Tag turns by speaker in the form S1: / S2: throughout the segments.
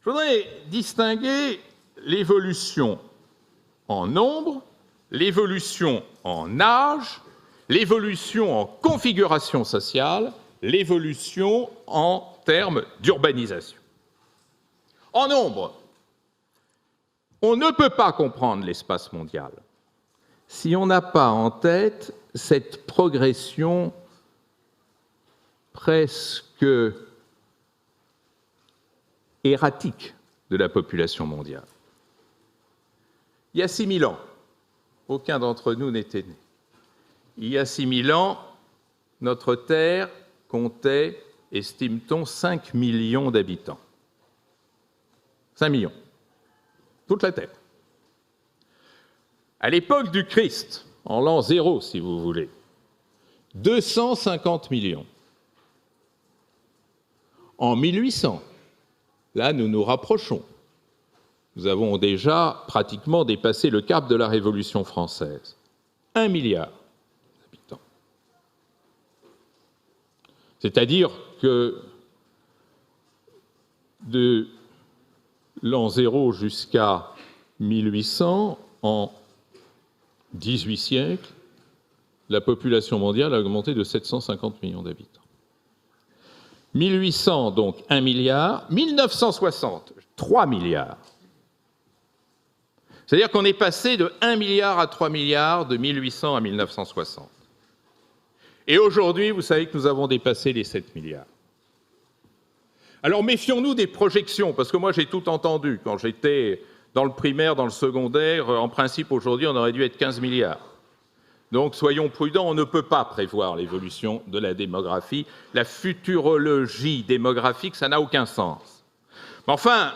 S1: Je voudrais distinguer l'évolution en nombre, l'évolution en âge, l'évolution en configuration sociale, l'évolution en termes d'urbanisation. En nombre, on ne peut pas comprendre l'espace mondial si on n'a pas en tête cette progression presque erratique de la population mondiale. Il y a 6000 ans, aucun d'entre nous n'était né. Il y a 6000 ans, notre Terre comptait, estime-t-on, 5 millions d'habitants. 5 millions. Toute la Terre. À l'époque du Christ, en l'an 0, si vous voulez, 250 millions. En 1800, là, nous nous rapprochons. Nous avons déjà pratiquement dépassé le cap de la Révolution française. 1 milliard d'habitants. C'est-à-dire que de l'an 0 jusqu'à 1800, en 18 siècles, la population mondiale a augmenté de 750 millions d'habitants. 1800, donc 1 milliard. 1960, 3 milliards. C'est-à-dire qu'on est passé de 1 milliard à 3 milliards de 1800 à 1960. Et aujourd'hui, vous savez que nous avons dépassé les 7 milliards. Alors méfions-nous des projections, parce que moi j'ai tout entendu. Quand j'étais dans le primaire, dans le secondaire, en principe aujourd'hui on aurait dû être 15 milliards. Donc soyons prudents, on ne peut pas prévoir l'évolution de la démographie. La futurologie démographique, ça n'a aucun sens. Mais enfin,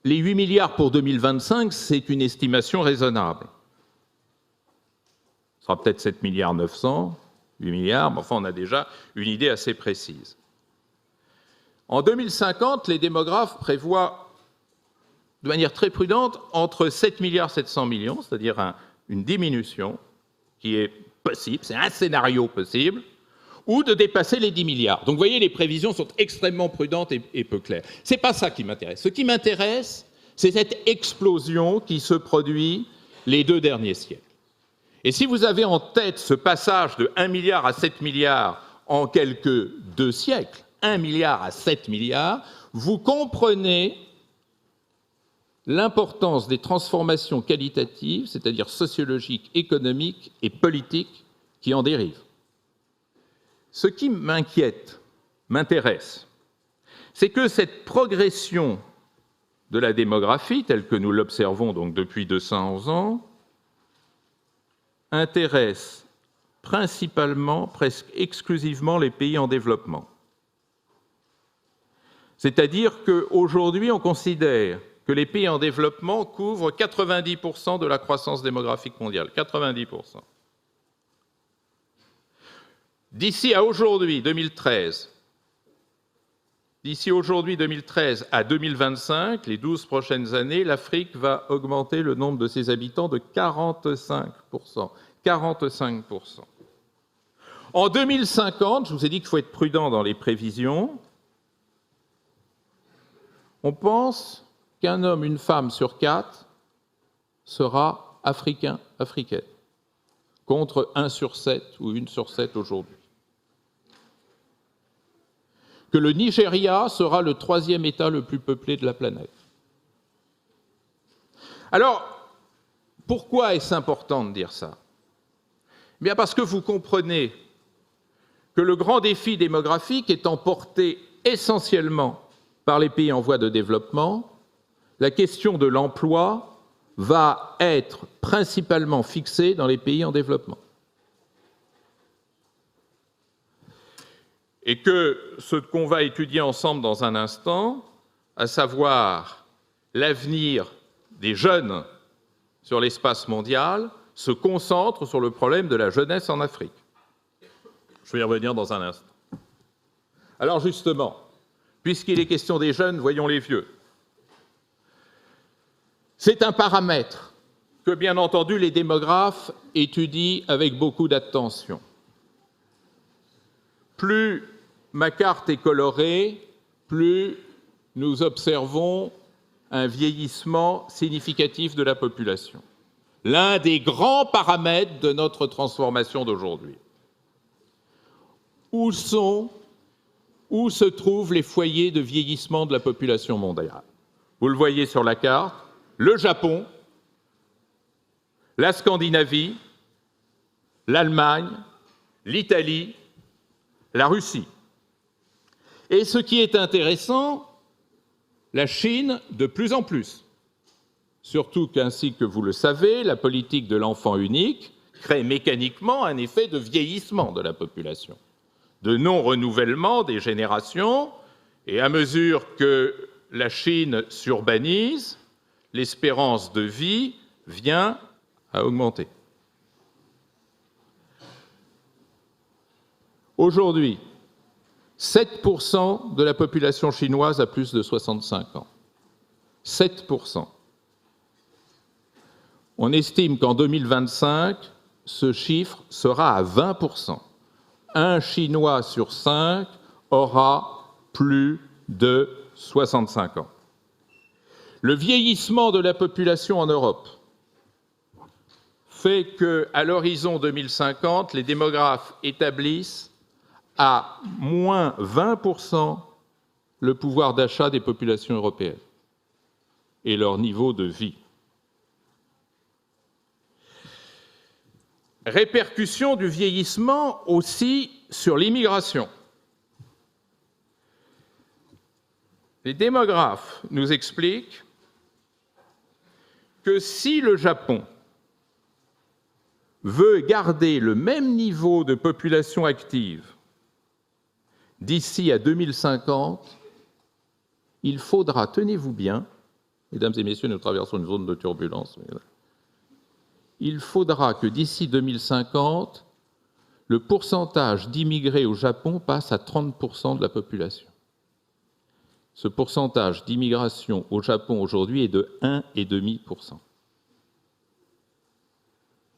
S1: les 8 milliards pour 2025, c'est une estimation raisonnable. Ce sera peut-être 7 milliards 900, 8 milliards, mais enfin on a déjà une idée assez précise. En 2050, les démographes prévoient de manière très prudente entre 7 milliards 700 millions, c'est-à-dire une diminution qui est possible, c'est un scénario possible, ou de dépasser les 10 milliards. Donc vous voyez, les prévisions sont extrêmement prudentes et peu claires. Ce n'est pas ça qui m'intéresse. Ce qui m'intéresse, c'est cette explosion qui se produit les 2 derniers siècles. Et si vous avez en tête ce passage de 1 milliard à 7 milliards en quelques 2 siècles, 1 milliard à 7 milliards, vous comprenez l'importance des transformations qualitatives, c'est-à-dire sociologiques, économiques et politiques, qui en dérivent. Ce qui m'inquiète, m'intéresse, c'est que cette progression de la démographie, telle que nous l'observons donc depuis 211 ans, intéresse principalement, presque exclusivement, les pays en développement. C'est-à-dire qu'aujourd'hui, on considère que les pays en développement couvrent 90% de la croissance démographique mondiale. 90%. D'ici à aujourd'hui, 2013, à 2025, les 12 prochaines années, l'Afrique va augmenter le nombre de ses habitants de 45%. 45%. En 2050, je vous ai dit qu'il faut être prudent dans les prévisions, on pense qu'un homme, une femme sur 4 sera africain, africaine, contre 1 sur 7 ou 1 sur 7 aujourd'hui. Que le Nigeria sera le 3e État le plus peuplé de la planète. Alors, pourquoi est-ce important de dire ça ? Eh bien parce que vous comprenez que le grand défi démographique étant porté essentiellement par les pays en voie de développement, la question de l'emploi va être principalement fixée dans les pays en développement. Et que ce qu'on va étudier ensemble dans un instant, à savoir l'avenir des jeunes sur l'espace mondial, se concentre sur le problème de la jeunesse en Afrique. Je vais y revenir dans un instant. Alors justement, puisqu'il est question des jeunes, voyons les vieux. C'est un paramètre que, bien entendu, les démographes étudient avec beaucoup d'attention. Plus ma carte est colorée, plus nous observons un vieillissement significatif de la population. L'un des grands paramètres de notre transformation d'aujourd'hui. Où se trouvent les foyers de vieillissement de la population mondiale? Vous le voyez sur la carte, le Japon, la Scandinavie, l'Allemagne, l'Italie, la Russie. Et ce qui est intéressant, la Chine de plus en plus. Surtout qu'ainsi que vous le savez, la politique de l'enfant unique crée mécaniquement un effet de vieillissement de la population, de non-renouvellement des générations, et à mesure que la Chine s'urbanise, l'espérance de vie vient à augmenter. Aujourd'hui, 7% de la population chinoise a plus de 65 ans. 7%. On estime qu'en 2025, ce chiffre sera à 20%. Un Chinois sur 5 aura plus de 65 ans. Le vieillissement de la population en Europe fait qu'à l'horizon 2050, les démographes établissent à moins 20% le pouvoir d'achat des populations européennes et leur niveau de vie. Répercussion du vieillissement aussi sur l'immigration. Les démographes nous expliquent que si le Japon veut garder le même niveau de population active d'ici à 2050, il faudra, tenez-vous bien, mesdames et messieurs, nous traversons une zone de turbulence, il faudra que d'ici 2050, le pourcentage d'immigrés au Japon passe à 30% de la population. Ce pourcentage d'immigration au Japon aujourd'hui est de 1,5%.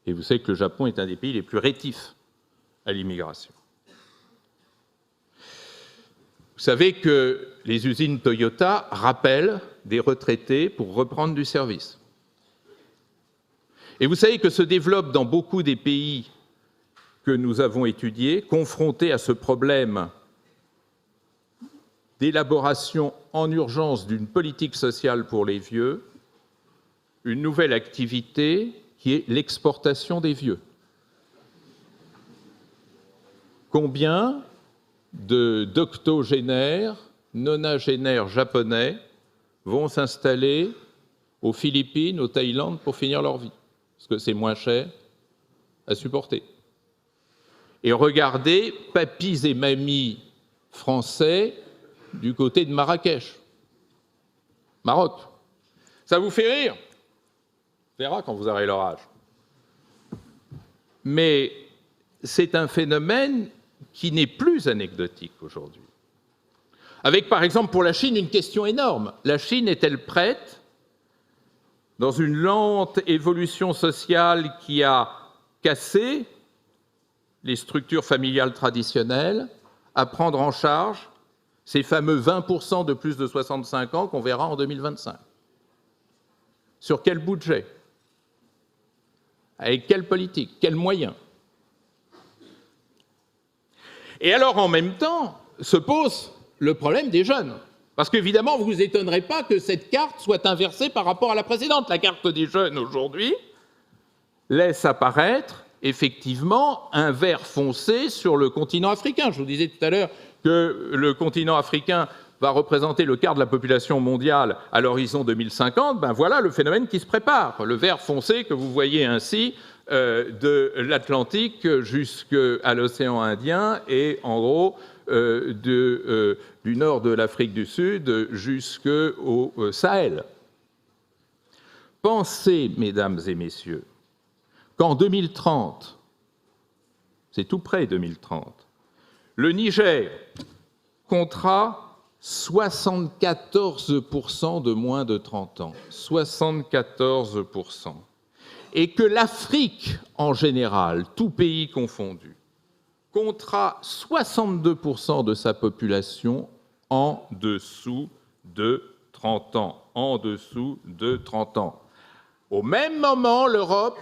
S1: Et vous savez que le Japon est un des pays les plus rétifs à l'immigration. Vous savez que les usines Toyota rappellent des retraités pour reprendre du service. Et vous savez que se développe dans beaucoup des pays que nous avons étudiés, confrontés à ce problème d'élaboration en urgence d'une politique sociale pour les vieux, une nouvelle activité qui est l'exportation des vieux. Combien d'octogénaires, nonagénaires japonais vont s'installer aux Philippines, aux Thaïlande pour finir leur vie? Parce que c'est moins cher à supporter. Et regardez, papis et mamies français du côté de Marrakech, Maroc. Ça vous fait rire? On verra quand vous aurez leur âge. Mais c'est un phénomène qui n'est plus anecdotique aujourd'hui. Avec, par exemple, pour la Chine, une question énorme. La Chine est-elle prête, dans une lente évolution sociale qui a cassé les structures familiales traditionnelles, à prendre en charge ces fameux 20% de plus de 65 ans qu'on verra en 2025? Sur quel budget? Avec quelle politique? Quels moyens? Et alors, en même temps, se pose le problème des jeunes. Parce qu'évidemment, vous ne vous étonnerez pas que cette carte soit inversée par rapport à la précédente. La carte des jeunes, aujourd'hui, laisse apparaître, effectivement, un vert foncé sur le continent africain. Je vous disais tout à l'heure que le continent africain va représenter le quart de la population mondiale à l'horizon 2050. Ben voilà le phénomène qui se prépare. Le vert foncé que vous voyez ainsi de l'Atlantique jusqu'à l'océan Indien et, en gros, du nord de l'Afrique du Sud jusqu'au Sahel. Pensez, mesdames et messieurs, qu'en 2030, c'est tout près 2030, le Niger comptera 74% de moins de 30 ans. 74%. Et que l'Afrique, en général, tout pays confondu, comptera 62% de sa population en dessous de 30 ans, en dessous de 30 ans. Au même moment, l'Europe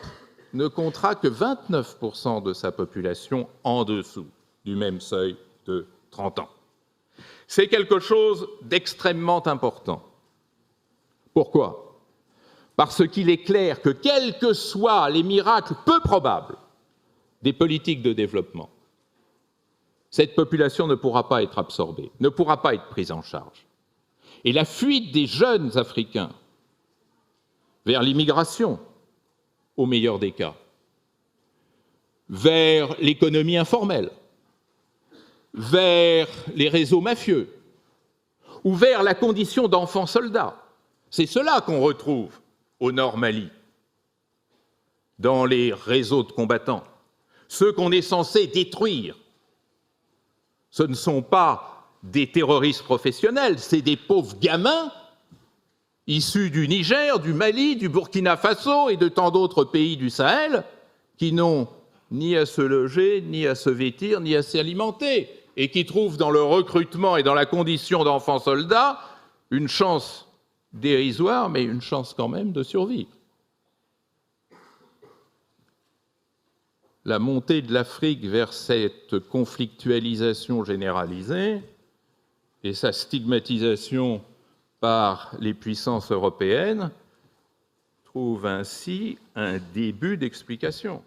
S1: ne comptera que 29% de sa population en dessous du même seuil de 30 ans. C'est quelque chose d'extrêmement important. Pourquoi ? Parce qu'il est clair que, quels que soient les miracles peu probables des politiques de développement, cette population ne pourra pas être absorbée, ne pourra pas être prise en charge. Et la fuite des jeunes Africains vers l'immigration, au meilleur des cas, vers l'économie informelle, vers les réseaux mafieux, ou vers la condition d'enfants soldats. C'est cela qu'on retrouve au Nord Mali, dans les réseaux de combattants. Ceux qu'on est censé détruire, ce ne sont pas des terroristes professionnels, c'est des pauvres gamins issus du Niger, du Mali, du Burkina Faso et de tant d'autres pays du Sahel qui n'ont ni à se loger, ni à se vêtir, ni à s'alimenter, et qui trouvent dans le recrutement et dans la condition d'enfants soldats une chance dérisoire, mais une chance quand même de survivre. La montée de l'Afrique vers cette conflictualisation généralisée et sa stigmatisation par les puissances européennes trouve ainsi un début d'explication.